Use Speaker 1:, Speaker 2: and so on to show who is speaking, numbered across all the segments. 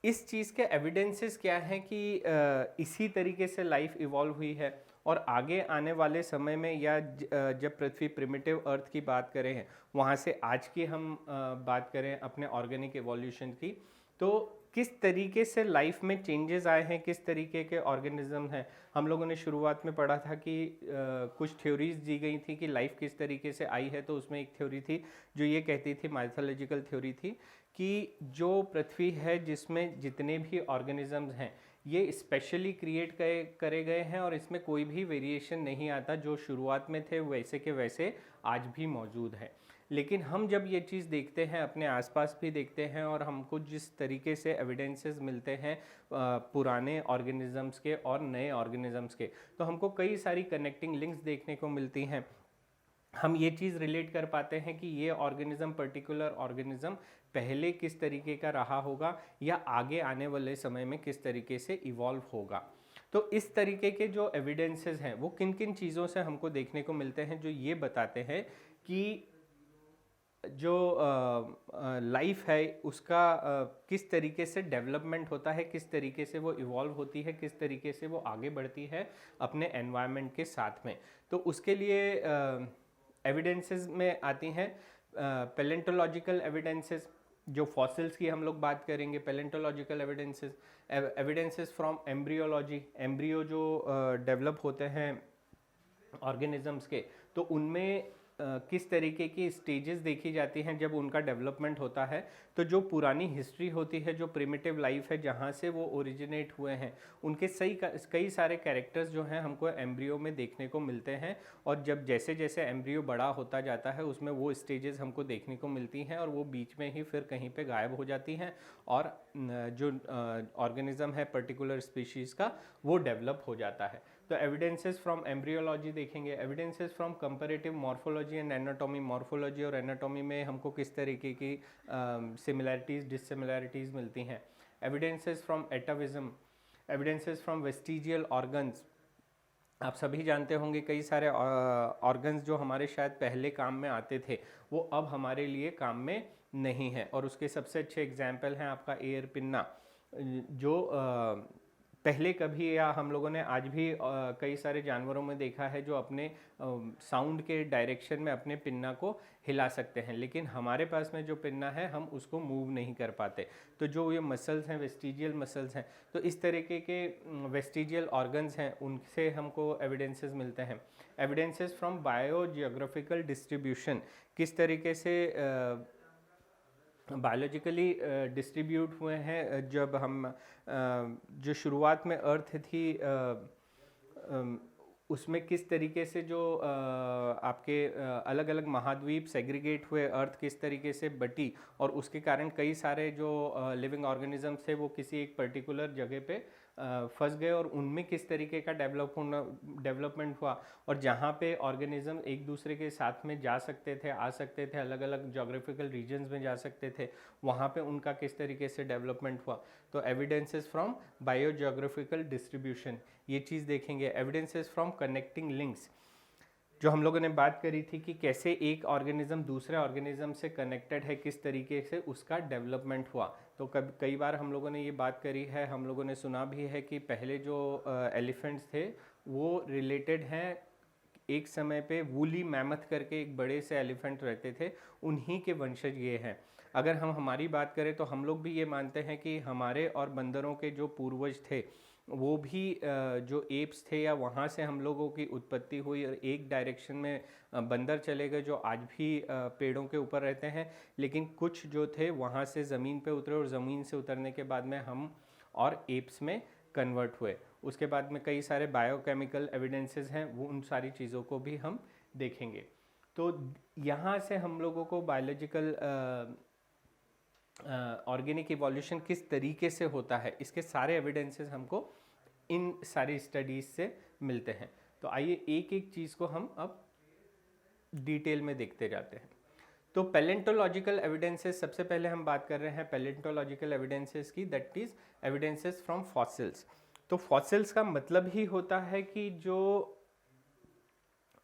Speaker 1: इस चीज़ के एविडेंसेस क्या हैं कि इसी तरीके से लाइफ इवॉल्व हुई है और आगे आने वाले समय में या जब पृथ्वी प्रिमिटिव अर्थ की बात करें हैं वहाँ से आज की हम बात करें अपने ऑर्गेनिक एवोल्यूशन की, तो किस तरीके से लाइफ में चेंजेस आए हैं, किस तरीके के ऑर्गेनिज्म हैं। हम लोगों ने शुरुआत में पढ़ा था कि कुछ थ्योरीज दी गई थी कि लाइफ किस तरीके से आई है, तो उसमें एक थ्योरी थी जो ये कहती थी, माइथोलॉजिकल थ्योरी थी, कि जो पृथ्वी है जिसमें जितने भी ऑर्गेनिजम्स हैं ये स्पेशली क्रिएट करे गए हैं और इसमें कोई भी वेरिएशन नहीं आता, जो शुरुआत में थे वैसे के वैसे आज भी मौजूद है। लेकिन हम जब ये चीज़ देखते हैं, अपने आसपास भी देखते हैं और हमको जिस तरीके से एविडेंसेस मिलते हैं पुराने ऑर्गेनिजम्स के और नए ऑर्गेनिजम्स के, तो हमको कई सारी कनेक्टिंग लिंक्स देखने को मिलती हैं। हम ये चीज़ रिलेट कर पाते हैं कि ये ऑर्गेनिज्म, पर्टिकुलर ऑर्गेनिज्म पहले किस तरीके का रहा होगा या आगे आने वाले समय में किस तरीके से इवॉल्व होगा। तो इस तरीके के जो एविडेंसेस हैं वो किन किन चीज़ों से हमको देखने को मिलते हैं जो ये बताते हैं कि जो लाइफ है उसका किस तरीके से डेवलपमेंट होता है, किस तरीके से वो इवॉल्व होती है, किस तरीके से वो आगे बढ़ती है अपने एनवायरनमेंट के साथ में। तो उसके लिए एविडेंसेस में आती हैं पैलेंटोलॉजिकल एविडेंसेस, जो फॉसिल्स की हम लोग बात करेंगे, palaeontological evidences, evidences from embryology, embryo जो डेवलप होते हैं ऑर्गेनिजम्स के, तो उनमें किस तरीके की स्टेजेस देखी जाती हैं जब उनका डेवलपमेंट होता है। तो जो पुरानी हिस्ट्री होती है, जो प्रिमिटिव लाइफ है जहाँ से वो ओरिजिनेट हुए हैं, उनके कई सारे कैरेक्टर्स जो हैं हमको एम्ब्रियो में देखने को मिलते हैं। और जब जैसे जैसे एम्ब्रियो बड़ा होता जाता है उसमें वो स्टेजेस हमको देखने को मिलती हैं और वो बीच में ही फिर कहीं पे गायब हो जाती हैं और जो ऑर्गेनिज्म है पर्टिकुलर स्पीशीज़ का वो डेवलप हो जाता है। तो एविडेंसेस फ्रॉम एम्ब्रियोलॉजी देखेंगे, evidences from comparative morphology and anatomy, morphology और एनाटॉमी में हमको किस तरीके की सिमिलैरिटीज़ डिससिमिलैरिटीज़ मिलती हैं। Evidences from एटाविज्म, evidences from vestigial organs. आप सभी जानते होंगे कई सारे ऑर्गन्स जो हमारे शायद पहले काम में आते थे वो अब हमारे लिए काम में नहीं है, और उसके सबसे अच्छे एग्जाम्पल हैं आपका एयर पिन्ना, जो पहले कभी या हम लोगों ने आज भी कई सारे जानवरों में देखा है जो अपने साउंड के डायरेक्शन में अपने पिन्ना को हिला सकते हैं, लेकिन हमारे पास में जो पिन्ना है हम उसको मूव नहीं कर पाते। तो जो ये मसल्स हैं, वेस्टिजियल मसल्स हैं, तो इस तरीके के वेस्टिजियल ऑर्गन्स हैं, उनसे हमको एविडेंसेस मिलते हैं। एविडेंसेस फ्रॉम बायोजियोग्राफिकल डिस्ट्रीब्यूशन, किस तरीके से बायोलॉजिकली डिस्ट्रीब्यूट हुए हैं। जब हम जो शुरुआत में अर्थ थी उसमें किस तरीके से जो आपके अलग अलग महाद्वीप सेग्रीगेट हुए, अर्थ किस तरीके से बटी और उसके कारण कई सारे जो लिविंग ऑर्गेनिजम्स थे वो किसी एक पर्टिकुलर जगह पे फंस गए और उनमें किस तरीके का डेवलपमेंट हुआ, और जहाँ पे ऑर्गेनिज्म एक दूसरे के साथ में जा सकते थे, आ सकते थे, अलग अलग जोग्राफिकल रीजन्स में जा सकते थे, वहाँ पे उनका किस तरीके से डेवलपमेंट हुआ। तो एविडेंसेस फ्रॉम बायोजियोग्राफिकल डिस्ट्रीब्यूशन, ये चीज़ देखेंगे। एविडेंसेस फ्रॉम कनेक्टिंग लिंक्स, जो हम लोगों ने बात करी थी कि कैसे एक ऑर्गेनिज्म दूसरे ऑर्गेनिज्म से कनेक्टेड है, किस तरीके से उसका डेवलपमेंट हुआ। तो कई बार हम लोगों ने ये बात करी है, हम लोगों ने सुना भी है कि पहले जो एलिफेंट्स थे वो रिलेटेड हैं, एक समय पे वूली मैमथ करके एक बड़े से एलिफेंट रहते थे, उन्हीं के वंशज ये हैं। अगर हम हमारी बात करें तो हम लोग भी ये मानते हैं कि हमारे और बंदरों के जो पूर्वज थे वो भी जो एप्स थे या वहाँ से हम लोगों की उत्पत्ति हुई और एक डायरेक्शन में बंदर चले गए जो आज भी पेड़ों के ऊपर रहते हैं, लेकिन कुछ जो थे वहाँ से ज़मीन पे उतरे और ज़मीन से उतरने के बाद में हम और एप्स में कन्वर्ट हुए। उसके बाद में कई सारे बायोकेमिकल एविडेंसेस हैं, वो उन सारी चीज़ों को भी हम देखेंगे। तो यहाँ से हम लोगों को बायोलॉजिकल ऑर्गेनिक इवोल्यूशन किस तरीके से होता है, इसके सारे एविडेंसेस हमको इन सारी स्टडीज़ से मिलते हैं। तो आइए एक एक चीज़ को हम अब डिटेल में देखते जाते हैं। तो पैलेंटोलॉजिकल एविडेंसेस, सबसे पहले हम बात कर रहे हैं पैलेंटोलॉजिकल एविडेंसेस की, that is evidences from fossils. तो फॉसिल्स का मतलब ही होता है कि जो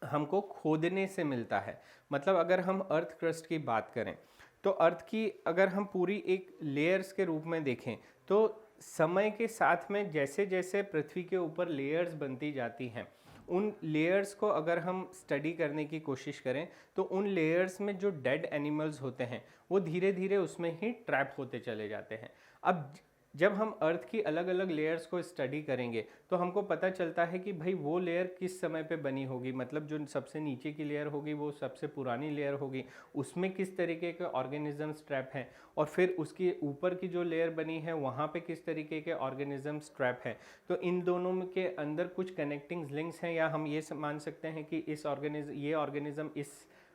Speaker 1: हमको खोदने से मिलता है। मतलब अगर हम अर्थ क्रस्ट की बात करें तो अर्थ की अगर हम पूरी एक लेयर्स के रूप में देखें तो समय के साथ में जैसे जैसे पृथ्वी के ऊपर लेयर्स बनती जाती हैं, उन लेयर्स को अगर हम स्टडी करने की कोशिश करें तो उन लेयर्स में जो डेड एनिमल्स होते हैं वो धीरे धीरे उसमें ही ट्रैप होते चले जाते हैं। अब जब हम अर्थ की अलग अलग लेयर्स को स्टडी करेंगे तो हमको पता चलता है कि भाई वो लेयर किस समय पे बनी होगी, मतलब जो सबसे नीचे की लेयर होगी वो सबसे पुरानी लेयर होगी, उसमें किस तरीके के ऑर्गेनिजम्स ट्रैप हैं, और फिर उसके ऊपर की जो लेयर बनी है वहाँ पे किस तरीके के ऑर्गेनिजम्स ट्रैप हैं। तो इन दोनों के अंदर कुछ कनेक्टिंग लिंक्स हैं, या हम ये मान सकते हैं कि ये ऑर्गेनिज्म इस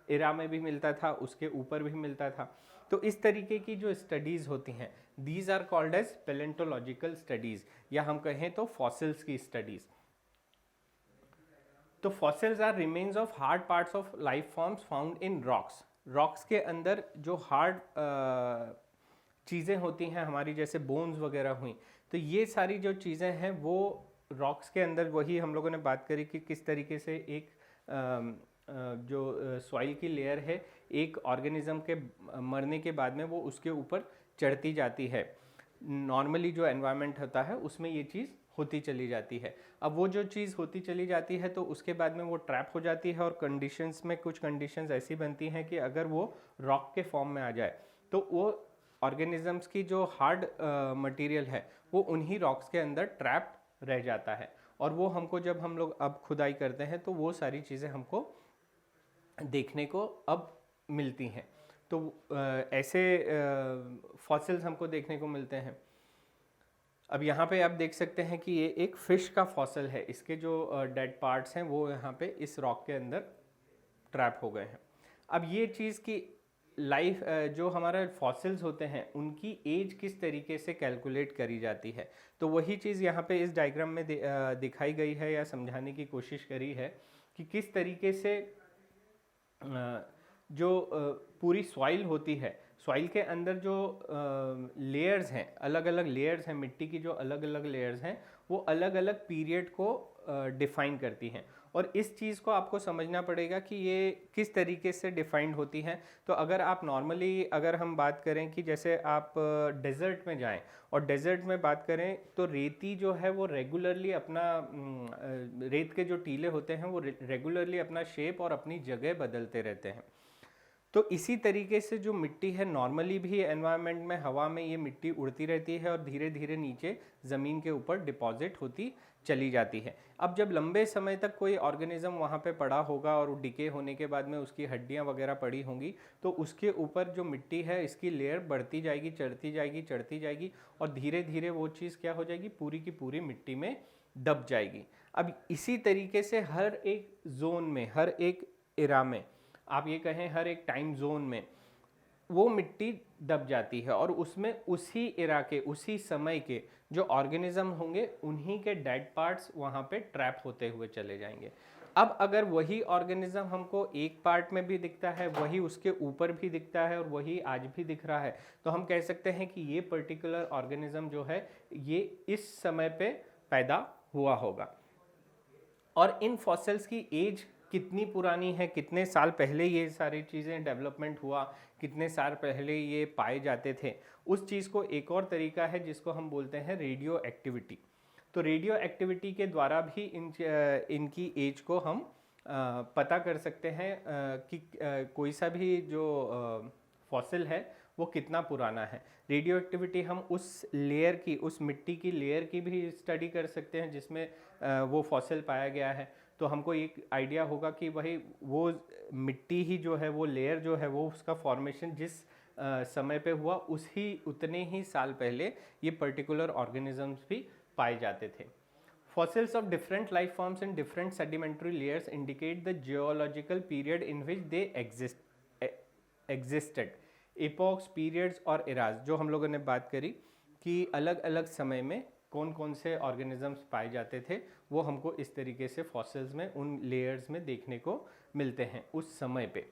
Speaker 1: एरा में भी मिलता था, उसके ऊपर भी मिलता था। तो इस तरीके की जो स्टडीज़ होती हैं, these are called as paleontological studies, या हम कहें तो फॉसिल्स की स्टडीज़। तो fossils are remains of hard parts of life forms found in rocks. Rocks के अंदर जो हार्ड चीज़ें होती हैं हमारी, जैसे बोन्स वगैरह हुई, तो ये सारी जो चीज़ें हैं वो रॉक्स के अंदर, वही हम लोगों ने बात करी कि किस तरीके से एक जो सॉइल की लेयर है एक ऑर्गेनिज्म के मरने के बाद में वो उसके ऊपर चढ़ती जाती है। नॉर्मली जो एनवायरनमेंट होता है उसमें ये चीज़ होती चली जाती है। अब वो जो चीज़ होती चली जाती है तो उसके बाद में वो ट्रैप हो जाती है, और कंडीशंस में कुछ कंडीशंस ऐसी बनती हैं कि अगर वो रॉक के फॉर्म में आ जाए तो वो ऑर्गेनिजम्स की जो हार्ड मटेरियल है वो उन्हीं रॉक्स के अंदर ट्रैप रह जाता है, और वो हमको जब हम लोग अब खुदाई करते हैं तो वो सारी चीज़ें हमको देखने को अब मिलती हैं। तो ऐसे फॉसिल्स हमको देखने को मिलते हैं। अब यहाँ पे आप देख सकते हैं कि ये एक फ़िश का फॉसिल है, इसके जो डेड पार्ट्स हैं वो यहाँ पे इस रॉक के अंदर ट्रैप हो गए हैं। अब ये चीज़ की लाइफ, जो हमारा फॉसिल्स होते हैं उनकी एज किस तरीके से कैलकुलेट करी जाती है, तो वही चीज़ यहाँ पे इस डायग्राम में दिखाई गई है, या समझाने की कोशिश करी है कि किस तरीके से जो पूरी सॉइल होती है, सॉइल के अंदर जो लेयर्स हैं, अलग अलग लेयर्स हैं, मिट्टी की जो अलग अलग लेयर्स हैं वो अलग अलग पीरियड को डिफाइन करती हैं, और इस चीज़ को आपको समझना पड़ेगा कि ये किस तरीके से डिफाइंड होती हैं। तो अगर आप नॉर्मली अगर हम बात करें कि जैसे आप डेजर्ट में जाएं और डेजर्ट में बात करें तो रेती जो है वो रेगुलरली अपना रेत के जो टीले होते हैं वो रेगुलरली अपना शेप और अपनी जगह बदलते रहते हैं। तो इसी तरीके से जो मिट्टी है नॉर्मली भी एनवायरनमेंट में, हवा में ये मिट्टी उड़ती रहती है और धीरे धीरे नीचे ज़मीन के ऊपर डिपॉजिट होती चली जाती है। अब जब लंबे समय तक कोई ऑर्गेनिज्म वहाँ पे पड़ा होगा और डिके होने के बाद में उसकी हड्डियाँ वगैरह पड़ी होंगी, तो उसके ऊपर जो मिट्टी है इसकी लेयर बढ़ती जाएगी, चढ़ती जाएगी, चढ़ती जाएगी, और धीरे धीरे वो चीज़ क्या हो जाएगी, पूरी की पूरी मिट्टी में दब जाएगी। अब इसी तरीके से हर एक जोन में, हर एक एरा में, आप ये कहें हर एक टाइम जोन में वो मिट्टी दब जाती है, और उसमें उसी एरा के, उसी समय के जो ऑर्गेनिज्म होंगे उन्हीं के डेड पार्ट्स वहाँ पे ट्रैप होते हुए चले जाएंगे। अब अगर वही ऑर्गेनिज्म हमको एक पार्ट में भी दिखता है, वही उसके ऊपर भी दिखता है, और वही आज भी दिख रहा है, तो हम कह सकते हैं कि ये पर्टिकुलर ऑर्गेनिज्म जो है ये इस समय पे पैदा हुआ होगा। और इन फॉसिल्स की एज कितनी पुरानी है, कितने साल पहले ये सारी चीज़ें डेवलपमेंट हुआ, कितने साल पहले ये पाए जाते थे, उस चीज़ को एक और तरीका है जिसको हम बोलते हैं रेडियो एक्टिविटी। तो रेडियो एक्टिविटी के द्वारा भी इनकी एज को हम पता कर सकते हैं कि कोई सा भी जो फॉसिल है वो कितना पुराना है। रेडियो एक्टिविटी हम उस लेयर की, उस मिट्टी की लेयर की भी स्टडी कर सकते हैं जिसमें वो फॉसिल पाया गया है, तो हमको एक आइडिया होगा कि भाई वो मिट्टी ही जो है, वो लेयर जो है, वो उसका फॉर्मेशन जिस समय पे हुआ उसी उतने ही साल पहले ये पर्टिकुलर ऑर्गेनिजम्स भी पाए जाते थे। Fossils of different life forms in different sedimentary layers indicate the geological period in which they existed. Epochs, periods और eras जो हम लोगों ने बात करी कि अलग अलग समय में कौन कौन से ऑर्गेनिजम्स पाए जाते थे, वो हमको इस तरीके से फॉसिल्स में, उन लेयर्स में देखने को मिलते हैं उस समय पे।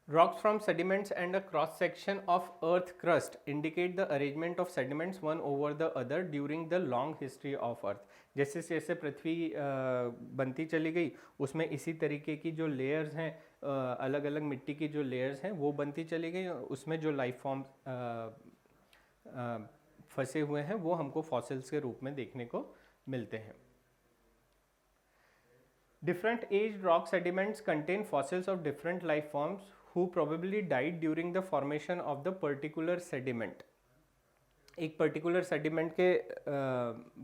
Speaker 1: Rocks from sediments and a cross section of earth crust indicate the arrangement of sediments one over the other during the long history of earth. जैसे जैसे पृथ्वी बनती चली गई उसमें इसी तरीके की जो लेयर्स हैं, अलग अलग मिट्टी की जो लेयर्स हैं वो बनती चली गई, और उसमें जो लाइफ फॉर्म फंसे हुए हैं वो हमको फॉसिल्स के रूप में देखने को मिलते हैं। Different aged rock sediments contain fossils of different life forms who probably died during the formation of the particular sediment. एक पर्टिकुलर सेडिमेंट के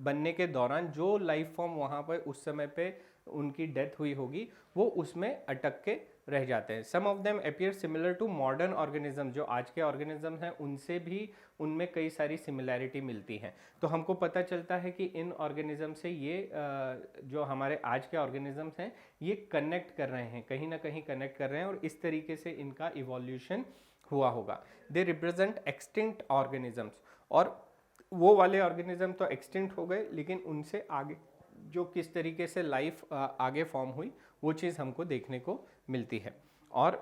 Speaker 1: बनने के दौरान जो लाइफ फॉर्म वहाँ पर उस समय पे उनकी डेथ हुई होगी वो उसमें अटक के रह जाते हैं। Some of them appear similar to modern organism, जो आज के ऑर्गेनिज्म हैं उनसे भी उनमें कई सारी सिमिलैरिटी मिलती हैं। तो हमको पता चलता है कि इन ऑर्गेनिज्म से ये जो हमारे आज के ऑर्गेनिजम्स हैं ये कनेक्ट कर रहे हैं, कहीं ना कहीं कनेक्ट कर रहे हैं और इस तरीके से इनका इवोल्यूशन हुआ होगा। दे रिप्रेजेंट एक्सटिंक्ट ऑर्गेनिजम्स, और वो वाले ऑर्गेनिज्म तो एक्सटिंक्ट हो गए लेकिन उनसे आगे जो किस तरीके से लाइफ आगे फॉर्म हुई वो चीज़ हमको देखने को मिलती है। और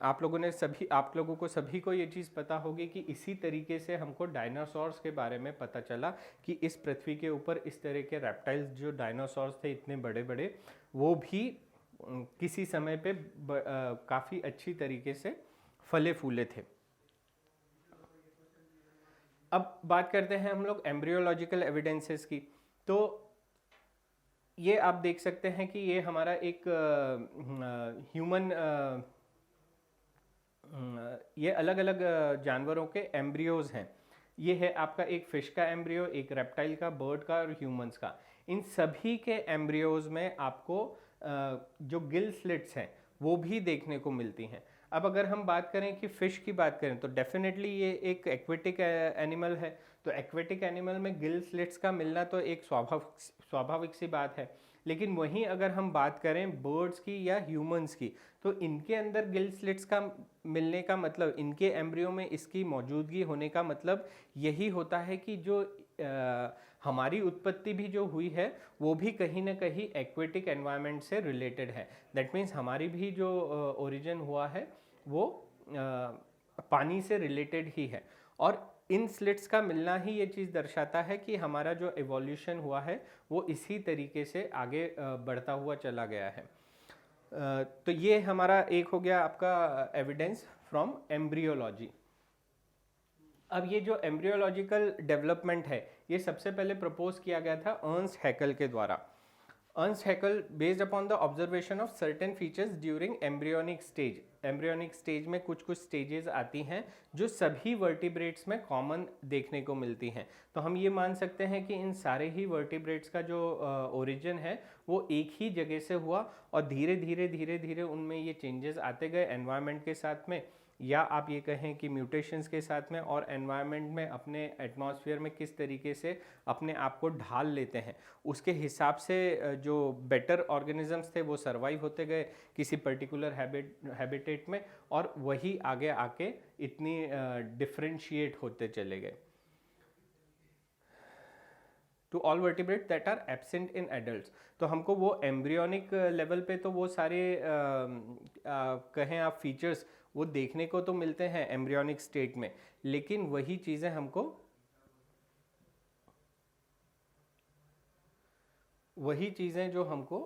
Speaker 1: आप लोगों को सभी को ये चीज़ पता होगी कि इसी तरीके से हमको डायनासोर्स के बारे में पता चला कि इस पृथ्वी के ऊपर इस तरह के रेप्टाइल्स जो डायनासोर्स थे इतने बड़े बड़े, वो भी किसी समय पे काफ़ी अच्छी तरीके से फले फूले थे। अब बात करते हैं हम लोग एम्ब्रियोलॉजिकल एविडेंसेस की। तो ये आप देख सकते हैं कि ये हमारा एक ह्यूमन ये अलग अलग जानवरों के एम्ब्रियोज हैं। ये है आपका एक फिश का एम्ब्रियो, एक रेप्टाइल का, बर्ड का और ह्यूमंस का। इन सभी के एम्ब्रियोज में आपको जो गिल स्लिट्स हैं वो भी देखने को मिलती हैं। अब अगर हम बात करें कि फ़िश की बात करें तो डेफिनेटली ये एक एक्वेटिक एनिमल है, तो एक्वेटिक एनिमल में गिल स्लिट्स का मिलना तो एक स्वाभाविक सी बात है। लेकिन वहीं अगर हम बात करें बर्ड्स की या ह्यूमंस की, तो इनके अंदर गिल स्लिट्स का मिलने का मतलब, इनके एम्ब्रियो में इसकी मौजूदगी होने का मतलब यही होता है कि जो हमारी उत्पत्ति भी जो हुई है वो भी कहीं ना कहीं एक्वेटिक एनवायरनमेंट से रिलेटेड है। दैट मीन्स हमारी भी जो ओरिजिन हुआ है वो पानी से रिलेटेड ही है। और इन स्लिट्स का मिलना ही ये चीज़ दर्शाता है कि हमारा जो एवोल्यूशन हुआ है वो इसी तरीके से आगे बढ़ता हुआ चला गया है। तो ये हमारा एक हो गया आपका एविडेंस फ्रॉम एम्ब्रियोलॉजी। अब ये जो एम्ब्रियोलॉजिकल डेवलपमेंट है ये सबसे पहले प्रपोज किया गया था अर्न्स्ट हैकेल के द्वारा। Ernst Hückel based upon the observation of certain features during embryonic stage. Embryonic stage में कुछ स्टेजेस आती हैं जो सभी वर्टिब्रेट्स में कॉमन देखने को मिलती हैं। तो हम ये मान सकते हैं कि इन सारे ही वर्टिब्रेट्स का जो ओरिजिन है वो एक ही जगह से हुआ और धीरे धीरे उनमें ये चेंजेस आते गए एनवायरनमेंट के साथ में, या आप ये कहें कि म्यूटेशंस के साथ में, और एनवायरनमेंट में अपने एटमॉस्फेयर में किस तरीके से अपने आप को ढाल लेते हैं उसके हिसाब से जो बेटर ऑर्गेनिजम्स थे वो सरवाइव होते गए किसी पर्टिकुलर हैबिटेट में, और वही आगे आके इतनी डिफरेंशिएट होते चले गए। To all vertebrate that are absent in adults, तो हमको वो एम्ब्रियोनिक लेवल पे तो वो सारे कहें आप फीचर्स वो देखने को तो मिलते हैं एम्ब्रियोनिक स्टेट में, लेकिन वही चीज़ें हमको जो हमको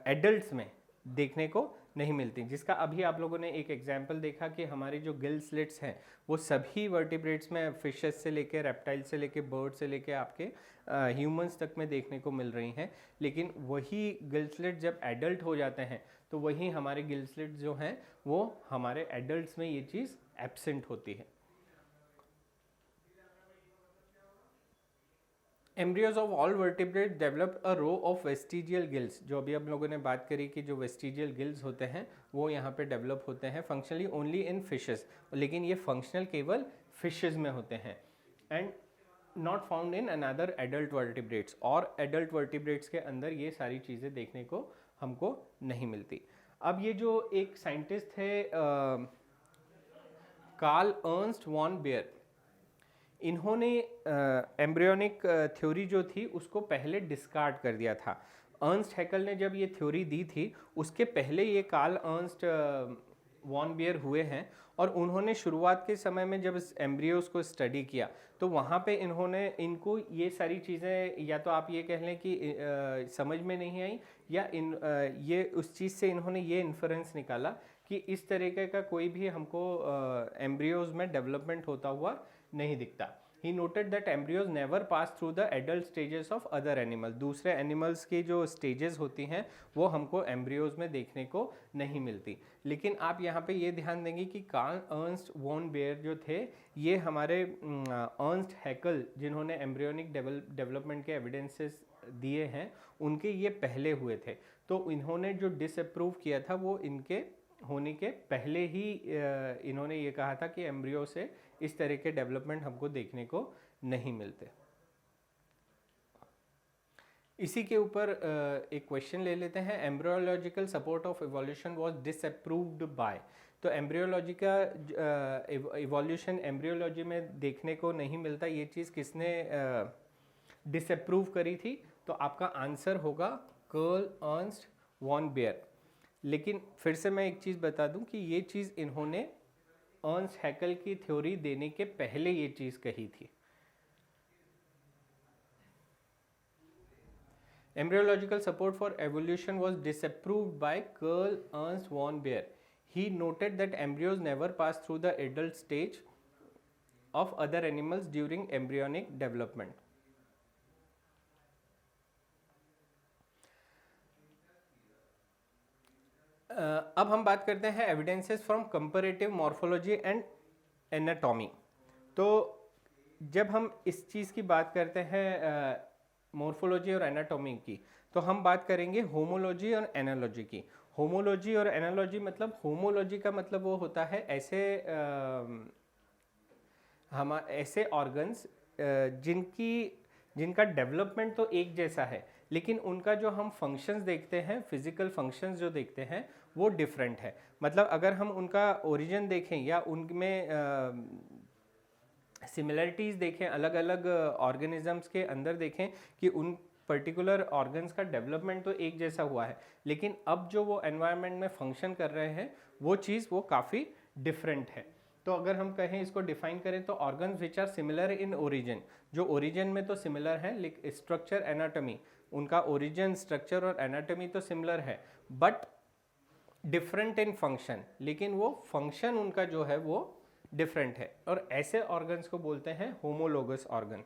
Speaker 1: एडल्ट्स में देखने को नहीं मिलती, जिसका अभी आप लोगों ने एक एग्जाम्पल देखा कि हमारी जो गिल स्लिट्स हैं वो सभी वर्टिब्रेट्स में, फिशेस से लेके, रेप्टाइल से लेके, बर्ड से लेके आपके ह्यूमंस तक में देखने को मिल रही हैं। लेकिन वही गिल स्लिट जब एडल्ट हो जाते हैं तो वही हमारे गिल स्लिट जो हैं वो हमारे एडल्ट्स में ये चीज़ एब्सेंट होती है। Embryos of all vertebrate developed a row of vestigial gills, जो अभी हम लोगों ने बात करी कि जो वेस्टिजियल गिल्स होते हैं वो यहाँ पे डेवलप होते हैं फंक्शनली ओनली इन फिशेस, लेकिन ये फंक्शनल केवल फिशेस में होते हैं and not found in another adult vertebrates, और एडल्ट वर्टिब्रेट्स के अंदर ये सारी चीज़ें देखने को हमको नहीं मिलती। अब ये जो एक साइंटिस्ट थे कार्ल अर्न्स्ट वॉन बेयर, इन्होंने एम्ब्रियोनिक थ्योरी जो थी उसको पहले डिस्कार्ड कर दिया था। अर्न्स्ट हैकेल ने जब ये थ्योरी दी थी उसके पहले ये कार्ल अर्न्स्ट वॉन बेयर हुए हैं, और उन्होंने शुरुआत के समय में जब इस एम्ब्रियोज को स्टडी किया तो वहाँ पे इनको ये सारी चीज़ें, या तो आप ये कह लें कि समझ में नहीं आई, या ये उस चीज़ से इन्होंने ये इन्फरेंस निकाला कि कि इस तरीके का कोई भी हमको एम्ब्रियोज में डेवलपमेंट होता हुआ नहीं दिखता। He noted that embryos never pass through the adult stages of other animals. दूसरे एनिमल्स की जो स्टेजेस होती हैं वो हमको एम्ब्रियोज में देखने को नहीं मिलती। लेकिन आप यहाँ पे ये ध्यान देंगे कि कार्ल अर्न्स्ट वॉन बेयर जो थे, ये हमारे अर्न्स्ट हैकल जिन्होंने एम्ब्रियोनिक डेवलपमेंट के एविडेंसेस दिए हैं, उनके ये पहले हुए थे। तो इन्होंने जो डिसअप्रूव किया था वो इनके होने के पहले ही इन्होंने ये कहा था कि एम्ब्रियो से इस तरह के डेवलपमेंट हमको देखने को नहीं मिलते। इसी के ऊपर एक क्वेश्चन ले लेते हैं। Embryological support of evolution was disapproved by. तो एम्ब्रियोलॉजी का इवोल्यूशन एम्ब्रियोलॉजी में देखने को नहीं मिलता, ये चीज़ किसने डिसअप्रूव करी थी? तो आपका आंसर होगा कार्ल अर्न्स्ट वॉन बेयर। लेकिन फिर से मैं एक चीज़ बता दूं कि ये चीज़ इन्होंने अर्न्स्ट हैकल की थ्योरी देने के पहले ये चीज़ कही थी। Embryological support for evolution was disapproved by Karl Ernst von Baer. He noted that embryos never pass through the adult stage of other animals during embryonic development. अब हम बात करते हैं evidences from comparative morphology and anatomy. तो जब हम इस चीज़ की बात करते हैं मॉर्फोलॉजी और एनाटॉमी की, तो हम बात करेंगे होमोलॉजी और एनालॉजी की। होमोलॉजी और एनालॉजी मतलब, होमोलॉजी का मतलब वो होता है ऐसे ऑर्गन्स जिनका डेवलपमेंट तो एक जैसा है, लेकिन उनका जो हम फंक्शंस देखते हैं, फिजिकल फंक्शंस जो देखते हैं, वो डिफरेंट है। मतलब अगर हम उनका ओरिजिन देखें या उनमें सिमिलरिटीज़ देखें, अलग अलग ऑर्गेनिजम्स के अंदर देखें कि उन पर्टिकुलर ऑर्गन्स का डेवलपमेंट तो एक जैसा हुआ है, लेकिन अब जो वो एनवायरनमेंट में फंक्शन कर रहे हैं वो चीज़ वो काफ़ी डिफरेंट है। तो अगर हम कहें, इसको डिफाइन करें, तो organs which are similar in origin, जो ओरिजिन में तो सिमिलर है, लेकिन स्ट्रक्चर, एनाटॉमी, उनका ओरिजिन, स्ट्रक्चर और एनाटॉमी तो सिमिलर है, बट डिफरेंट इन फंक्शन, लेकिन वो फंक्शन उनका जो है वो डिफरेंट है। और ऐसे ऑर्गन्स को बोलते हैं homologous organ.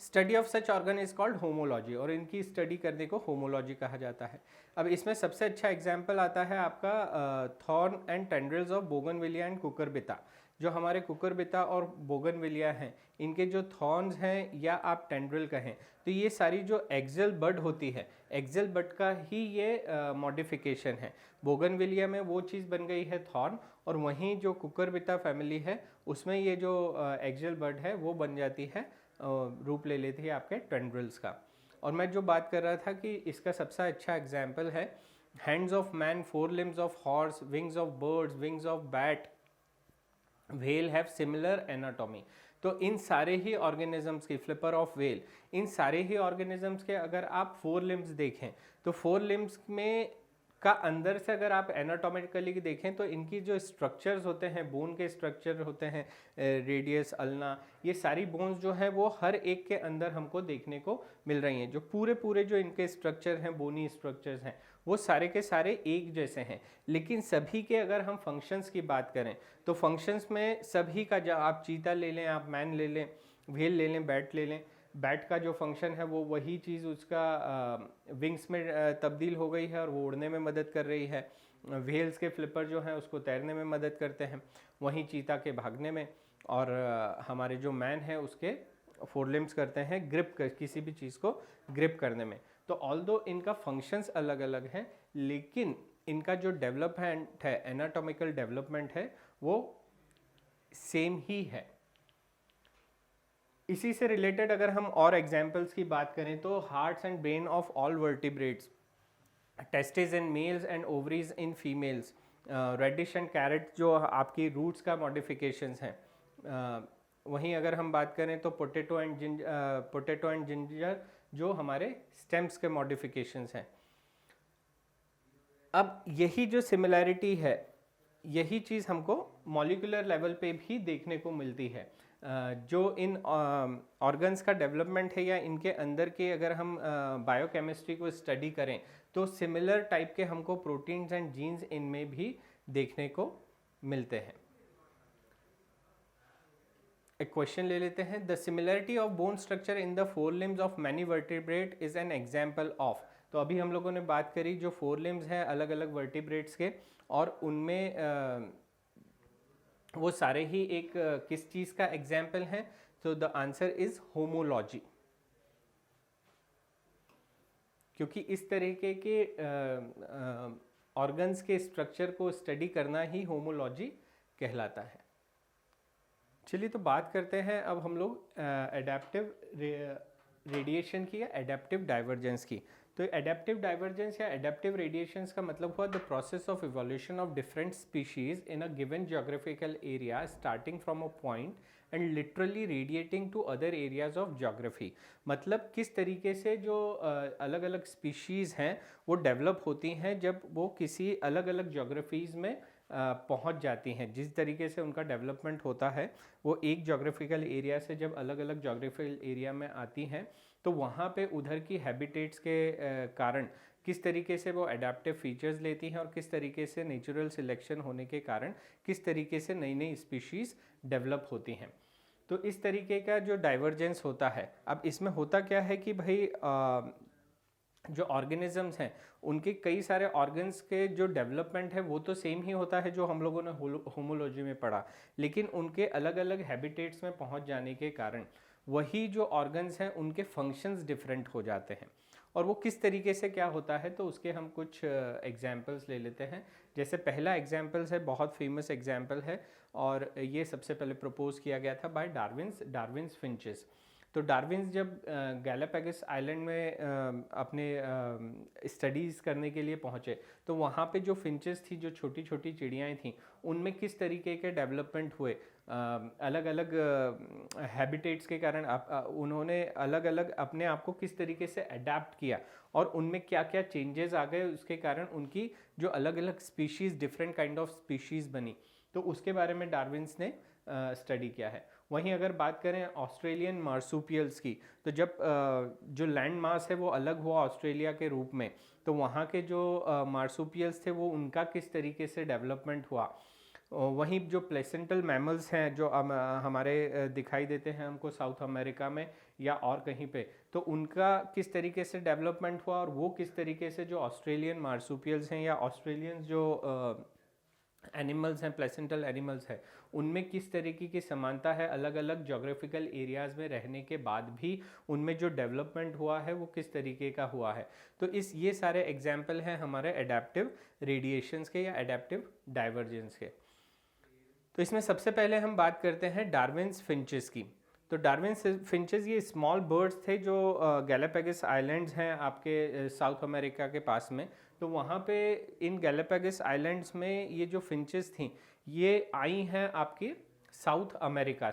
Speaker 1: Study of such organ is called homology, और इनकी स्टडी करने को होमोलॉजी कहा जाता है। अब इसमें सबसे अच्छा एग्जाम्पल आता है आपका thorn and tendrils of bougainvillea and cucurbita. जो हमारे कुकुरबिता और बोगनविलिया हैं, इनके जो थॉर्न्स हैं या आप टेंड्रिल कहें, तो ये सारी जो एक्सेल बड होती है, एक्सेल बड का ही ये मॉडिफिकेशन है। बोगनविलिया में वो चीज़ बन गई है थॉर्न, और वहीं जो कुकुरबिता फैमिली है उसमें ये जो एक्सेल बड है वो बन जाती है, रूप ले लेती है आपके टेंड्रिल्स का। और मैं जो बात कर रहा था कि इसका सबसे अच्छा एग्जाम्पल है hands of man, four limbs of horse, wings of birds, wings of bat, whale have similar anatomy. तो इन सारे ही ऑर्गेनिजम्स की, फ्लिपर ऑफ व्हेल, इन सारे ही ऑर्गेनिजम्स के अगर आप फोर लिम्स देखें, तो फोर लिम्स में का अंदर से अगर आप एनाटॉमिकली देखें तो इनकी जो स्ट्रक्चर्स होते हैं, बोन के स्ट्रक्चर होते हैं, रेडियस, अल्ना, ये सारी बोन्स जो हैं वो हर एक के अंदर हमको देखने को मिल रही हैं। जो पूरे जो इनके स्ट्रक्चर हैं, बोनी स्ट्रक्चर्स हैं, वो सारे के सारे एक जैसे हैं। लेकिन सभी के अगर हम फंक्शंस की बात करें, तो फंक्शंस में सभी का, जब आप चीता ले लें, आप मैन ले लें, व्हेल ले लें, बैट ले लें, बैट का जो फंक्शन है वो वही चीज़ उसका विंग्स में तब्दील हो गई है और वो उड़ने में मदद कर रही है। व्हेल्स के फ्लिपर जो हैं उसको तैरने में मदद करते हैं, वहीं चीता के भागने में, और हमारे जो मैन है उसके फोर लिम्स करते हैं ग्रिप कर, किसी भी चीज़ को ग्रिप करने में। तो ऑल्दो इनका फंक्शंस अलग अलग हैं, लेकिन इनका जो डेवलपमेंट है, एनाटॉमिकल डेवलपमेंट है, वो सेम ही है। इसी से रिलेटेड अगर हम और एग्जाम्पल्स की बात करें, तो hearts and brain of all vertebrates, testis in males and ovaries in females, radish and carrot जो आपकी रूट्स का मॉडिफिकेशंस हैं। वहीं अगर हम बात करें तो पोटैटो एंड जिंजर जो हमारे स्टेम्स के मॉडिफिकेशंस हैं। अब यही जो सिमिलैरिटी है, यही चीज़ हमको मॉलिक्यूलर लेवल पे भी देखने को मिलती है। जो इन ऑर्गन्स का डेवलपमेंट है या इनके अंदर के अगर हम बायोकेमिस्ट्री को स्टडी करें तो सिमिलर टाइप के हमको प्रोटीन्स एंड जीन्स इनमें भी देखने को मिलते हैं। एक क्वेश्चन ले लेते हैं। The similarity of bone structure in the four limbs of many vertebrate is an example of. तो अभी हम लोगों ने बात करी जो फोर लिम्स हैं अलग अलग वर्टिब्रेट्स के, और उनमें वो सारे ही एक किस चीज़ का एग्जाम्पल है? तो द आंसर इज होमोलॉजी, क्योंकि इस तरीके के ऑर्गन्स के स्ट्रक्चर को स्टडी करना ही होमोलॉजी कहलाता है। चलिए तो बात करते हैं अब हम लोग एडेप्टिव रेडिएशन की या एडेप्टिव डाइवर्जेंस की। तो एडेप्टिव डाइवर्जेंस या एडेप्टिव रेडिएशंस का मतलब हुआ the process of evolution of different species in a given geographical area starting from a point and literally radiating to other areas of geography. मतलब किस तरीके से जो अलग अलग स्पीशीज़ हैं वो डेवलप होती हैं जब वो किसी अलग अलग ज्योग्राफीज़ में पहुंच जाती हैं। जिस तरीके से उनका डेवलपमेंट होता है वो एक ज्योग्राफिकल एरिया से जब अलग अलग ज्योग्राफिकल एरिया में आती हैं तो वहाँ पे उधर की हैबिटेट्स के कारण किस तरीके से वो अडेप्टिव फीचर्स लेती हैं और किस तरीके से नेचुरल सिलेक्शन होने के कारण किस तरीके से नई नई स्पीशीज़ डेवलप होती हैं। तो इस तरीके का जो डाइवर्जेंस होता है, अब इसमें होता क्या है कि भाई जो ऑर्गेनिजम्स हैं उनके कई सारे ऑर्गन्स के जो डेवलपमेंट है वो तो सेम ही होता है जो हम लोगों ने होमोलॉजी में पढ़ा, लेकिन उनके अलग अलग हैबिटेट्स में पहुंच जाने के कारण वही जो ऑर्गन्स हैं उनके फंक्शंस डिफरेंट हो जाते हैं। और वो किस तरीके से क्या होता है तो उसके हम कुछ एग्जाम्पल्स ले लेते हैं। जैसे पहला एग्जाम्पल्स है, बहुत फेमस एग्जाम्पल है और ये सबसे पहले प्रपोज किया गया था बाय डार्विन्स फिंचेस। तो डार्विन्स जब गैलापागोस आइलैंड में अपने स्टडीज़ करने के लिए पहुँचे तो वहाँ पे जो फिंचेस थी, जो छोटी छोटी चिड़ियाँ थीं, उनमें किस तरीके के डेवलपमेंट हुए अलग अलग हैबिटेट्स के कारण उन्होंने अलग अलग अपने आप को किस तरीके से अडेप्ट किया और उनमें क्या क्या चेंजेस आ गए, उसके कारण उनकी जो अलग अलग species, different kind of species बनी, तो उसके बारे में डार्विन्स ने स्टडी किया है। वहीं अगर बात करें ऑस्ट्रेलियन मार्सूपियल्स की, तो जब जो लैंड मास है वो अलग हुआ ऑस्ट्रेलिया के रूप में, तो वहाँ के जो मार्सूपियल्स थे वो उनका किस तरीके से डेवलपमेंट हुआ। वहीं जो प्लेसेंटल मैमल्स हैं जो हमारे दिखाई देते हैं हमको साउथ अमेरिका में या और कहीं पे, तो उनका किस तरीके से डेवलपमेंट हुआ और वो किस तरीके से जो ऑस्ट्रेलियन मार्सूपियल्स हैं या ऑस्ट्रेलियन जो एनिमल्स हैं, प्लेसेंटल एनिमल्स हैं, उनमें किस तरीके की समानता है अलग अलग ज्योग्राफिकल एरियाज़ में रहने के बाद भी उनमें जो डेवलपमेंट हुआ है वो किस तरीके का हुआ है। तो ये सारे एग्जाम्पल हैं हमारे एडेप्टिव रेडिएशंस के या एडेप्टिव डाइवर्जेंस के। तो इसमें सबसे पहले हम बात करते हैं डार्विन्स फिंचेस की। तो डार्विन्स फिंचेस ये स्मॉल बर्ड्स थे जो गैलापागोस आइलैंड्स हैं आपके साउथ अमेरिका के पास में। तो वहाँ पे इन गैलापागोस आइलैंड्स में ये जो फिंचेस थी ये आई हैं आपकी साउथ अमेरिका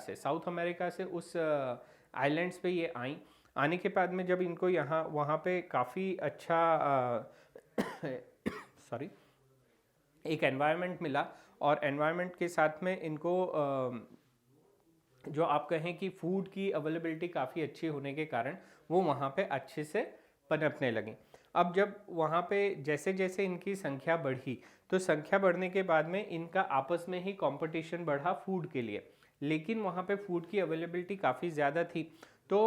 Speaker 1: से उस आइलैंड्स पे ये आई। आने के बाद में जब इनको यहाँ वहाँ पे काफ़ी अच्छा सॉरी एक एनवायरनमेंट मिला और एनवायरनमेंट के साथ में इनको जो आप कहें कि फूड की अवेलेबिलिटी काफ़ी अच्छी होने के कारण वो वहाँ पे अच्छे से पनपने लगी। अब जब वहाँ पे जैसे जैसे इनकी संख्या बढ़ी तो संख्या बढ़ने के बाद में इनका आपस में ही कंपटीशन बढ़ा फूड के लिए, लेकिन वहाँ पे फूड की अवेलेबिलिटी काफ़ी ज़्यादा थी। तो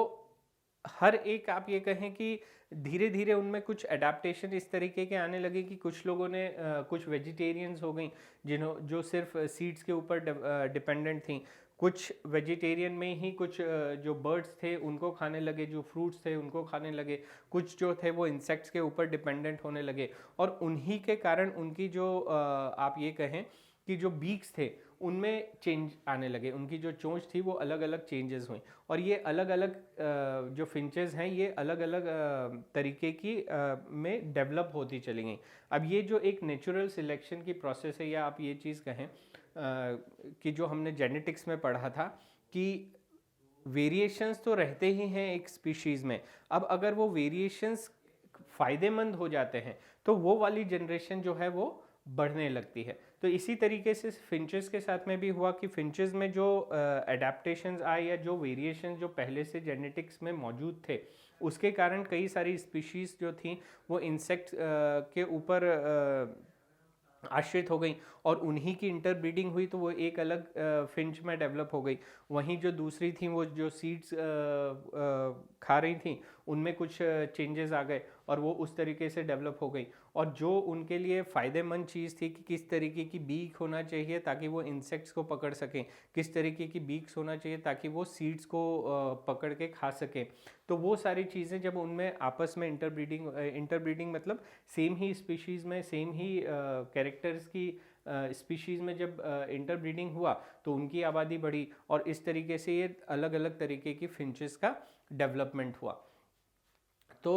Speaker 1: हर एक आप ये कहें कि धीरे धीरे उनमें कुछ एडाप्टेशन इस तरीके के आने लगे कि कुछ लोगों ने कुछ वेजिटेरियंस हो गई जो सिर्फ सीड्स के ऊपर डिपेंडेंट थी, कुछ वेजिटेरियन में ही कुछ जो बर्ड्स थे उनको खाने लगे, जो फ्रूट्स थे उनको खाने लगे, कुछ जो थे वो इंसेक्ट्स के ऊपर डिपेंडेंट होने लगे और उन्हीं के कारण उनकी जो आप ये कहें कि जो बीक्स थे उनमें चेंज आने लगे, उनकी जो चोंच थी वो अलग अलग चेंजेस हुई और ये अलग अलग जो फिंचेस हैं ये अलग अलग तरीके की में डेवलप होती चली गई। अब ये जो एक नेचुरल सिलेक्शन की प्रोसेस है या आप ये चीज़ कहें कि जो हमने जेनेटिक्स में पढ़ा था कि वेरिएशंस तो रहते ही हैं एक स्पीशीज़ में, अब अगर वो वेरिएशंस फ़ायदेमंद हो जाते हैं तो वो वाली जनरेशन जो है वो बढ़ने लगती है। तो इसी तरीके से फिंचेस के साथ में भी हुआ कि फिंचेस में जो एडेप्टेशंस आए या जो वेरिएशन जो पहले से जेनेटिक्स में मौजूद थे, उसके कारण कई सारी स्पीशीज़ जो थी वो इंसेक्ट के ऊपर आश्रित हो गई और उन्हीं की इंटरब्रीडिंग हुई तो वो एक अलग फिंच में डेवलप हो गई। वहीं जो दूसरी थी वो जो सीड्स खा रही थी उनमें कुछ चेंजेस आ गए और वो उस तरीके से डेवलप हो गई। और जो उनके लिए फ़ायदेमंद चीज़ थी कि किस तरीके की बीक होना चाहिए ताकि वो इंसेक्ट्स को पकड़ सकें, किस तरीके की बीक्स होना चाहिए ताकि वो सीड्स को पकड़ के खा सकें, तो वो सारी चीज़ें जब उनमें आपस में इंटरब्रीडिंग मतलब सेम ही स्पीशीज़ में सेम ही कैरेक्टर्स की स्पीशीज़ में जब इंटरब्रीडिंग हुआ तो उनकी आबादी बढ़ी और इस तरीके से ये अलग अलग तरीके की फिंचेस का डेवलपमेंट हुआ। तो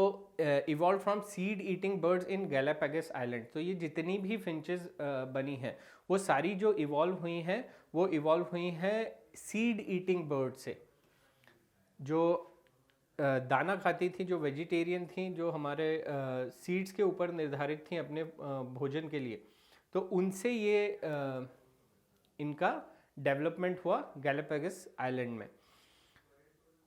Speaker 1: evolve from seed eating birds in Galapagos island. तो ये जितनी भी फिंचेस बनी हैं वो सारी जो इवॉल्व हुई हैं वो इवॉल्व हुई हैं सीड ईटिंग बर्ड से, जो दाना खाती थी, जो वेजिटेरियन थी, जो हमारे सीड्स के ऊपर निर्धारित थी अपने भोजन के लिए। तो उनसे ये इनका डेवलपमेंट हुआ गैलापागोस आइलैंड में।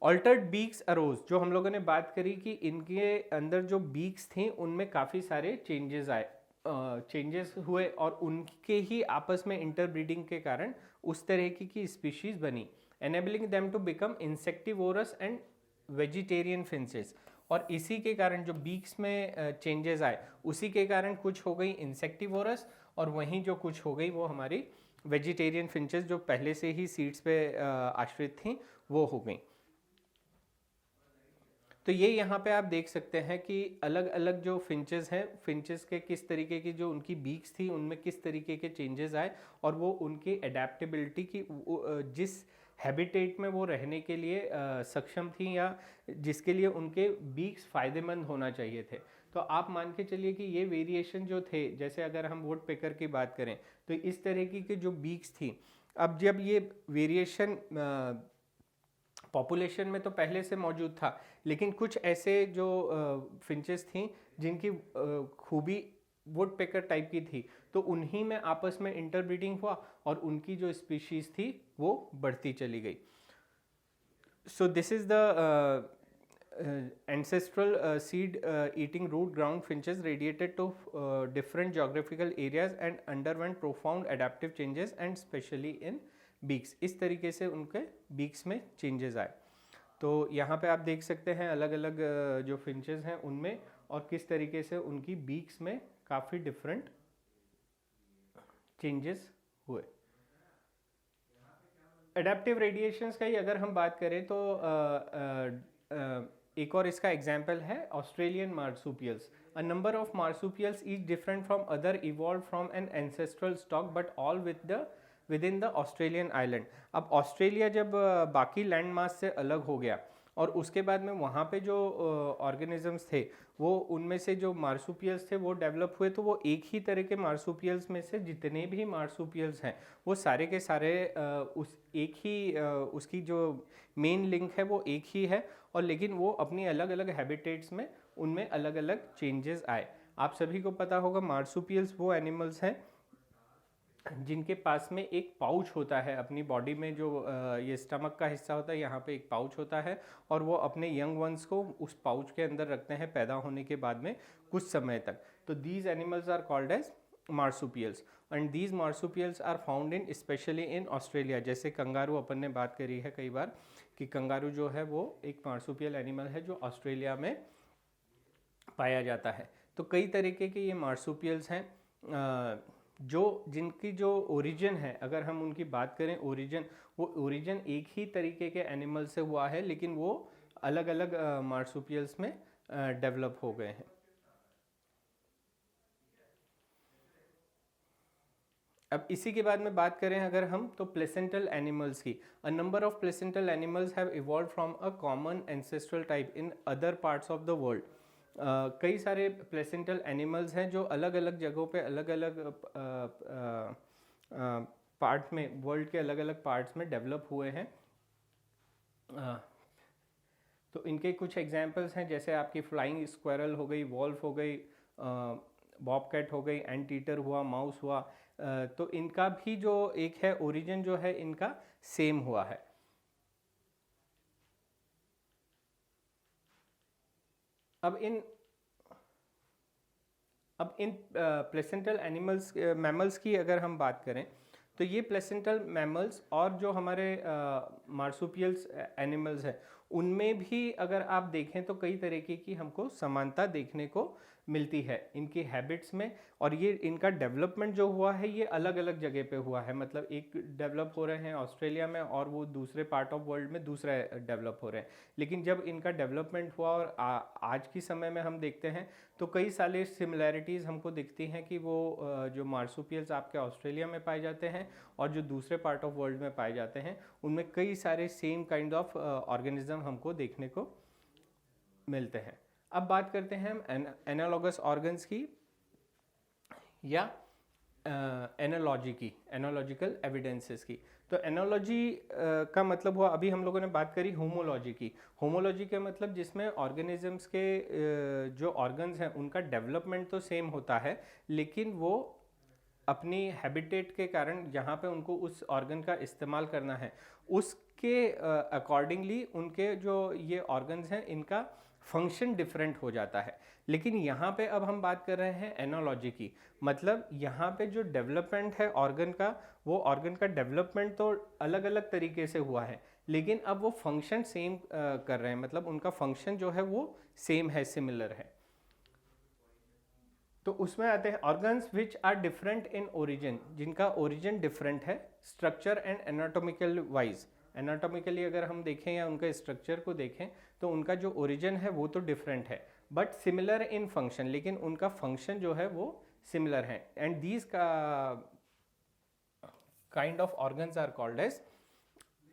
Speaker 1: ऑल्टर्ड बीक्स अरोज, जो हम लोगों ने बात करी कि इनके अंदर जो बीक्स थी उनमें काफ़ी सारे चेंजेस आए, चेंजेस हुए और उनके ही आपस में इंटरब्रीडिंग के कारण उस तरह की स्पीशीज बनी, enabling them to become insectivorous and vegetarian finches. और इसी के कारण जो बीक्स में चेंजेस आए उसी के कारण कुछ हो गई इंसेक्टिवोरस और वहीं जो कुछ हो गई वो हमारी वेजिटेरियन फिंचेस जो पहले से ही सीड्स पे आश्रित थी वो हो गई। तो ये यहाँ पे आप देख सकते हैं कि अलग अलग जो फिंचेस हैं, फिंचेस के किस तरीके की जो उनकी बीक्स थी उनमें किस तरीके के चेंजेस आए और वो उनकी एडेप्टेबिलिटी की जिस हैबिटेट में वो रहने के लिए सक्षम थी या जिसके लिए उनके बीक्स फ़ायदेमंद होना चाहिए थे। तो आप मान के चलिए कि ये वेरिएशन जो थे, जैसे अगर हम वुड पेकर की बात करें तो इस तरह की जो बीक्स थी, अब जब ये वेरिएशन पॉपुलेशन में तो पहले से मौजूद था, लेकिन कुछ ऐसे जो फिंचेस थी जिनकी खूबी वुड पेकर टाइप की थी, तो उन्हीं में आपस में इंटरब्रीडिंग हुआ और उनकी जो स्पीशीज थी वो बढ़ती चली गई। So this is the ancestral seed eating root ground finches radiated to different geographical areas and underwent profound adaptive changes and specially in beaks। इस तरीके से उनके बीक्स में चेंजेस आए। तो यहाँ पे आप देख सकते हैं अलग अलग जो फिंचेस हैं उनमें और किस तरीके से उनकी बीक्स में काफ़ी डिफरेंट चेंजेस हुए। एडेप्टिव रेडिएशंस का ही अगर हम बात करें तो एक और इसका एग्जाम्पल है Australian marsupials. A number of marsupials is different from other evolve from an ancestral stock but all with in the Australian island. अब ऑस्ट्रेलिया जब बाकी लैंड मास से अलग हो गया और उसके बाद में वहाँ पे जो ऑर्गेनिजम्स थे वो उनमें से जो मार्सुपियल्स थे वो डेवलप हुए, तो वो एक ही तरह के मार्सुपियल्स में से जितने भी मार्सुपियल्स हैं वो सारे के सारे उस एक ही उसकी जो मेन लिंक है वो एक ही है, और लेकिन वो अपनी अलग अलग हैबिटेट्स में उनमें अलग अलग चेंजेस आए। आप सभी को पता होगा मार्सुपियल्स वो एनिमल्स हैं जिनके पास में एक पाउच होता है अपनी बॉडी में, जो ये स्टमक का हिस्सा होता है, यहाँ पे एक पाउच होता है और वो अपने यंग वंस को उस पाउच के अंदर रखते हैं पैदा होने के बाद में कुछ समय तक। तो these animals are called as marsupials and these marsupials are found in specially in Australia. जैसे कंगारू अपन ने बात करी है कई बार कि कंगारू जो है वो एक मार्सुपियल एनिमल है जो ऑस्ट्रेलिया में पाया जाता है। तो कई तरीके के ये मार्सुपियल्स हैं जो जिनकी जो ओरिजिन है, अगर हम उनकी बात करें ओरिजिन, वो ओरिजिन एक ही तरीके के एनिमल से हुआ है लेकिन वो अलग अलग मार्सुपियल्स में डेवलप हो गए हैं। अब इसी के बाद में बात करें अगर हम तो प्लेसेंटल एनिमल्स की। अ number of placental animals have evolved from a common ancestral type in other parts of the world. कई सारे प्लेसेंटल एनिमल्स हैं जो अलग अलग जगहों पे अलग अलग पार्ट में, वर्ल्ड के अलग अलग पार्ट्स में डेवलप हुए हैं। तो इनके कुछ एग्जांपल्स हैं जैसे आपकी फ्लाइंग स्क्वायरल हो गई, वॉल्फ हो गई, बॉबकैट हो गई, एंटीटर हुआ, माउस हुआ, तो इनका भी जो एक है ओरिजिन जो है इनका सेम हुआ है। अब इन प्लेसेंटल एनिमल्स मैमल्स की अगर हम बात करें तो ये प्लेसेंटल मैमल्स और जो हमारे मार्सुपियल्स एनिमल्स हैं उनमें भी अगर आप देखें तो कई तरीके की हमको समानता देखने को मिलती है इनकी हैबिट्स में। और ये इनका डेवलपमेंट जो हुआ है ये अलग अलग जगह पे हुआ है, मतलब एक डेवलप हो रहे हैं ऑस्ट्रेलिया में और वो दूसरे पार्ट ऑफ वर्ल्ड में दूसरा डेवलप हो रहे हैं। लेकिन जब इनका डेवलपमेंट हुआ और आज की समय में हम देखते हैं तो कई सारे सिमिलैरिटीज़ हमको दिखती हैं कि वो जो मार्सुपियल्स आपके ऑस्ट्रेलिया में पाए जाते हैं और जो दूसरे पार्ट ऑफ वर्ल्ड में पाए जाते हैं उनमें कई सारे सेम काइंड ऑफ ऑर्गेनिज्म हमको देखने को मिलते हैं। अब बात करते हैं हम एनालॉगस ऑर्गन्स की या एनालॉजी की, एनालॉजिकल एविडेंसेस की। तो एनालॉजी का मतलब हुआ, अभी हम लोगों ने बात करी होमोलॉजी की। होमोलॉजी का मतलब जिसमें ऑर्गेनिजम्स के जो ऑर्गन्स हैं उनका डेवलपमेंट तो सेम होता है लेकिन वो अपनी हैबिटेट के कारण जहाँ पे उनको उस ऑर्गन का इस्तेमाल करना है उसके अकॉर्डिंगली उनके जो ये ऑर्गन्स हैं इनका फंक्शन डिफरेंट हो जाता है। लेकिन यहाँ पे अब हम बात कर रहे हैं एनालॉजी की, मतलब यहाँ पे जो डेवलपमेंट है ऑर्गन का, वो ऑर्गन का डेवलपमेंट तो अलग अलग तरीके से हुआ है लेकिन अब वो फंक्शन सेम कर रहे हैं, मतलब उनका फंक्शन जो है वो सेम है, सिमिलर है। तो उसमें आते हैं organs which are different in origin, जिनका ओरिजिन डिफरेंट है structure and anatomical wise. Anatomically अगर हम देखें या उनके स्ट्रक्चर को देखें तो उनका जो ओरिजिन है वो तो डिफरेंट है बट सिमिलर इन फंक्शन, लेकिन उनका फंक्शन जो है वो सिमिलर है। एंड दीज का kind of organs are called as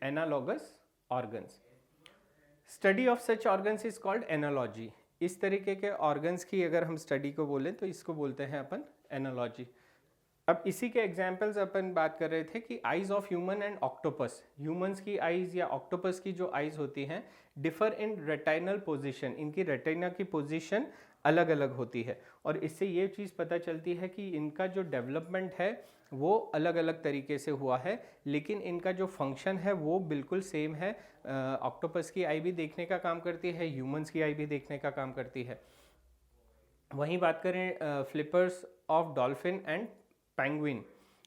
Speaker 1: analogous organs. Study of such organs is called analogy. इस तरीके के ऑर्गन्स की अगर हम स्टडी को बोलें तो इसको बोलते हैं अपन एनालॉजी। अब इसी के एग्जाम्पल्स अपन बात कर रहे थे कि eyes of human and octopus. Humans की आइज या ऑक्टोपस की जो आइज होती हैं डिफर इन रेटाइनल पोजीशन, इनकी रेटिना की पोजीशन अलग अलग होती है और इससे ये चीज़ पता चलती है कि इनका जो डेवलपमेंट है वो अलग अलग तरीके से हुआ है लेकिन इनका जो फंक्शन है वो बिल्कुल सेम है। ऑक्टोपस की आई भी देखने का काम करती है, ह्यूमंस की आई भी देखने का काम करती है। वहीं बात करें flippers of dolphin and penguin,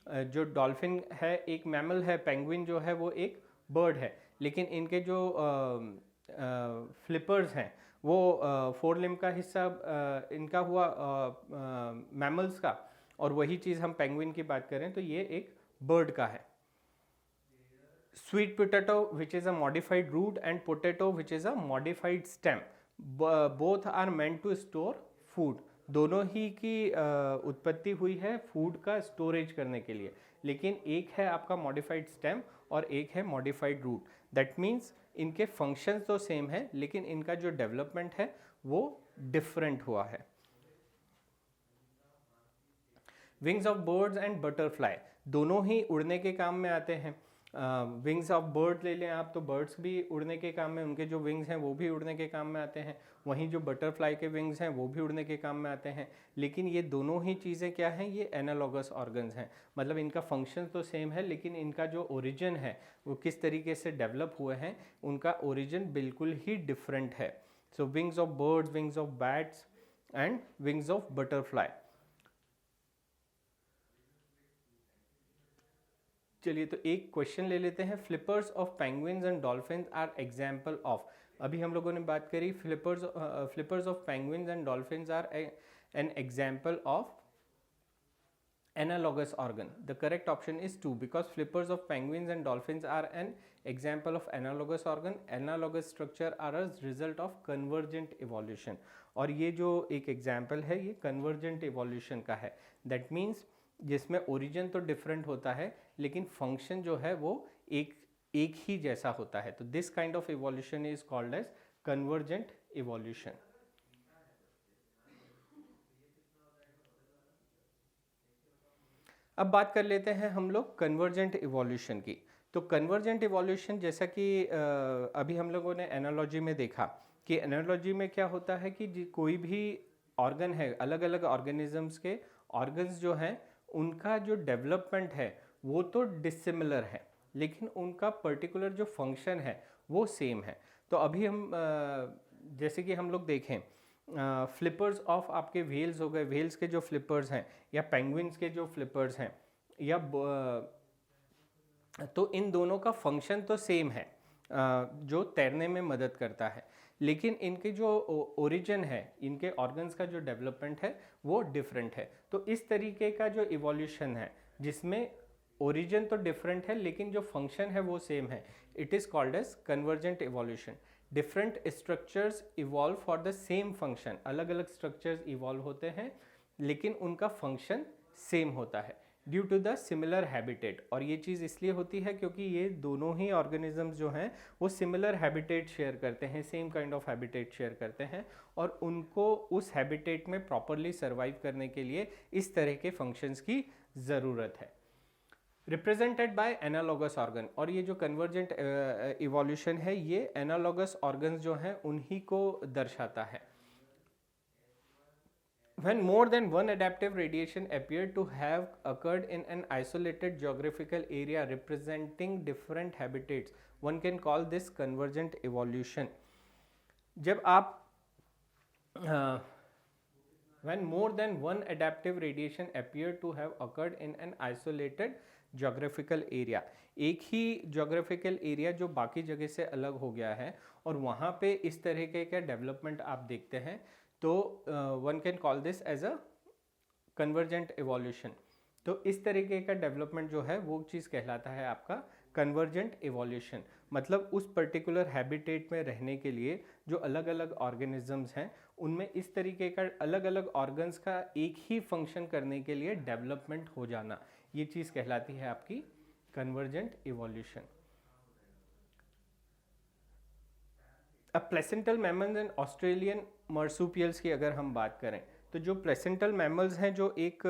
Speaker 1: जो डॉल्फिन है एक मैमल है, पेंगुइन जो है वो एक बर्ड है, लेकिन इनके जो फ्लिपर्स हैं वो फोर लिम्ब का हिस्सा इनका हुआ मैमल्स का, और वही चीज़ हम पेंगुइन की बात करें तो ये एक बर्ड का है। Sweet potato which is a modified root and potato which is a modified stem, both are meant to store food. दोनों ही की उत्पत्ति हुई है फूड का स्टोरेज करने के लिए, लेकिन एक है आपका मॉडिफाइड स्टेम और एक है मॉडिफाइड रूट। दैट मीन्स इनके फंक्शंस तो सेम है लेकिन इनका जो डेवलपमेंट है वो डिफरेंट हुआ है। Wings of birds and butterfly दोनों ही उड़ने के काम में आते हैं। विंग्स ऑफ बर्ड ले लें आप तो बर्ड्स भी उड़ने के काम में, उनके जो विंग्स हैं वो भी उड़ने के काम में आते हैं। वहीं जो बटरफ्लाई के विंग्स हैं वो भी उड़ने के काम में आते हैं। लेकिन ये दोनों ही चीज़ें क्या हैं, ये एनालॉगस ऑर्गन्स हैं, मतलब इनका फंक्शन तो सेम है लेकिन इनका जो ओरिजिन है वो किस तरीके से डेवलप हुए हैं उनका ओरिजिन बिल्कुल ही डिफरेंट है। So wings of birds, wings of bats and wings of butterfly. चलिए तो एक क्वेश्चन ले लेते हैं। Flippers of penguins and dolphins are example of. अभी हम लोगों ने बात करी flippers of penguins and dolphins are an example of analogous organ. The correct option is 2 because flippers of penguins and dolphins are an example of analogous organ. Analogous structure are a result of convergent evolution. और ये जो एक example है ये convergent evolution का है। That means जिसमें origin तो डिफरेंट होता है लेकिन फंक्शन जो है वो एक ही जैसा होता है। तो this kind of evolution is called as convergent evolution. अब बात कर लेते हैं हम लोग कन्वर्जेंट इवोल्यूशन की। तो कन्वर्जेंट इवोल्यूशन जैसा कि अभी हम लोगों ने एनालॉजी में देखा कि एनालॉजी में क्या होता है कि कोई भी ऑर्गन है, अलग अलग ऑर्गेनिजम्स के ऑर्गन्स जो हैं उनका जो डेवलपमेंट है वो तो डिसिमिलर है, लेकिन उनका पर्टिकुलर जो फंक्शन है वो सेम है। तो अभी हम जैसे कि हम लोग देखें फ्लिपर्स ऑफ आपके व्हेल्स हो गए, व्हेल्स के जो फ्लिपर्स हैं या पेंगुइन्स के जो फ्लिपर्स हैं या तो इन दोनों का फंक्शन तो सेम है जो तैरने में मदद करता है, लेकिन इनके जो ओरिजिन है, इनके ऑर्गन्स का जो डेवलपमेंट है वो डिफरेंट है। तो इस तरीके का जो इवोल्यूशन है जिसमें ओरिजिन तो डिफरेंट है लेकिन जो फंक्शन है वो सेम है, it is called as convergent evolution. Different structures evolve for the same function, अलग अलग स्ट्रक्चर्स इवॉल्व होते हैं लेकिन उनका फंक्शन सेम होता है due to the similar habitat. और ये चीज़ इसलिए होती है क्योंकि ये दोनों ही ऑर्गेनिजम्स जो हैं वो सिमिलर हैबिटेट शेयर करते हैं, same kind of habitat share करते हैं, और उनको उस हैबिटेट में प्रॉपरली सर्वाइव करने के लिए इस तरह के फंक्शंस की ज़रूरत है। रिप्रेजेंटेड बाय एनालॉगस ऑर्गन, और ये जो कन्वर्जेंट इवोल्यूशन है ये एनालॉगस ऑर्गन्स जो हैं उन्हीं को दर्शाता है। When more than one adaptive radiation appeared to have occurred in an isolated geographical area representing different habitats, one can call this convergent evolution. जब आप when more than one adaptive radiation appeared to have occurred in an isolated geographical area, एक ही geographical area जो बाकी जगह से अलग हो गया है और वहाँ पे इस तरह के क्या डेवलपमेंट आप देखते हैं, तो one can call this as a convergent evolution. तो इस तरीके का डेवलपमेंट जो है वो चीज़ कहलाता है आपका कन्वर्जेंट इवोल्यूशन। मतलब उस पर्टिकुलर हैबिटेट में रहने के लिए जो अलग अलग ऑर्गेनिजम्स हैं उनमें इस तरीके का अलग अलग ऑर्गन्स का एक ही फंक्शन करने के लिए डेवलपमेंट हो जाना, ये चीज़ कहलाती है आपकी कन्वर्जेंट इवोल्यूशन। अब placental mammals and Australian marsupials की अगर हम बात करें तो जो प्लेसेंटल मैमल्स हैं जो एक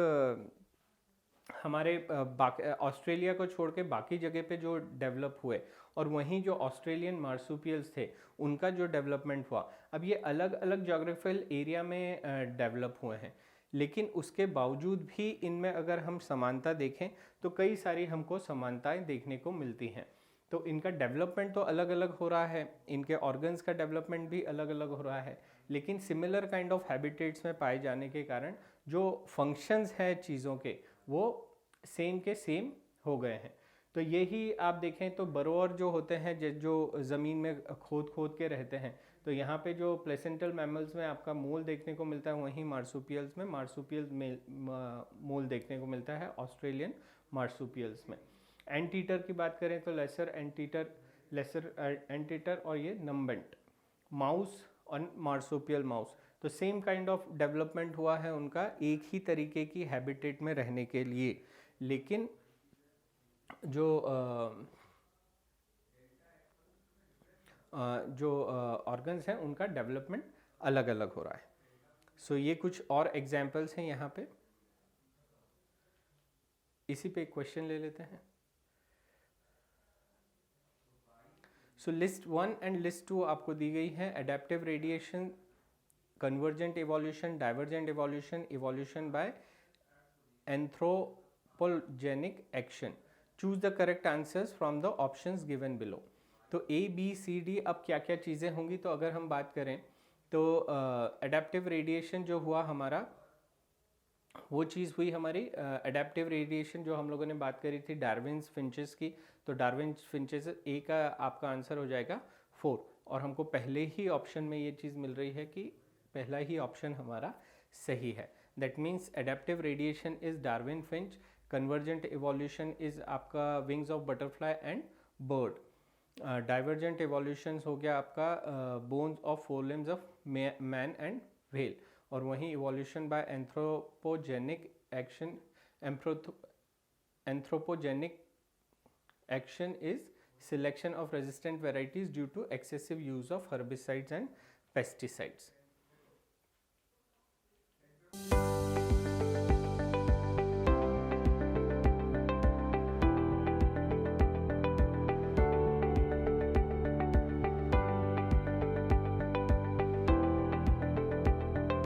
Speaker 1: हमारे ऑस्ट्रेलिया को छोड़ के बाकी जगह पे जो डेवलप हुए, और वहीं जो ऑस्ट्रेलियन मार्सुपियल्स थे उनका जो डेवलपमेंट हुआ, अब ये अलग अलग जोग्राफिकल एरिया में डेवलप हुए हैं, लेकिन उसके बावजूद भी इनमें अगर हम समानता देखें तो कई सारी हमको समानताएं देखने को मिलती हैं। तो इनका डेवलपमेंट तो अलग अलग हो रहा है, इनके ऑर्गन्स का डेवलपमेंट भी अलग अलग हो रहा है, लेकिन सिमिलर काइंड ऑफ हैबिटेट्स में पाए जाने के कारण जो फंक्शंस हैं चीज़ों के वो सेम के सेम हो गए हैं। तो यही आप देखें तो बरोअर जो होते हैं जो ज़मीन में खोद खोद के रहते हैं, तो यहाँ पे जो प्लेसेंटल मैमल्स में आपका मोल देखने को मिलता है, वहीं मार्सुपियल्स में मार्सुपियल मोल देखने को मिलता है ऑस्ट्रेलियन मार्सुपियल्स में। एंटीटर की बात करें तो लेसर एंटीटर और ये नम्बेंट माउस और मार्सुपियल माउस, तो सेम काइंड ऑफ डेवलपमेंट हुआ है उनका एक ही तरीके की हैबिटेट में रहने के लिए, लेकिन जो ऑर्गन्स हैं उनका डेवलपमेंट अलग अलग हो रहा है। सो ये कुछ और एग्जाम्पल्स हैं यहाँ पे, इसी पे एक क्वेश्चन ले लेते हैं। सो लिस्ट 1 एंड लिस्ट 2 आपको दी गई है, adaptive radiation, convergent evolution, divergent evolution, evolution by anthropogenic action. Choose the correct answers from the options given below. तो A, B, C, D अब क्या क्या चीज़ें होंगी, तो अगर हम बात करें तो एडेप्टिव रेडिएशन जो हुआ हमारा वो चीज़ हुई हमारी एडेप्टिव रेडिएशन जो हम लोगों ने बात करी थी डार्विन्स फिंचेस की, तो डार्विन्स फिंचेस ए का आपका आंसर हो जाएगा 4, और हमको पहले ही ऑप्शन में ये चीज़ मिल रही है कि पहला ही ऑप्शन हमारा सही है। That means adaptive radiation is Darwin finch, convergent evolution is आपका wings of butterfly and bird, divergent evolution हो गया आपका bones of four limbs of man and whale, और वहीं evolution by anthropogenic action, anthropogenic action is selection of resistant varieties due to excessive use of herbicides and pesticides.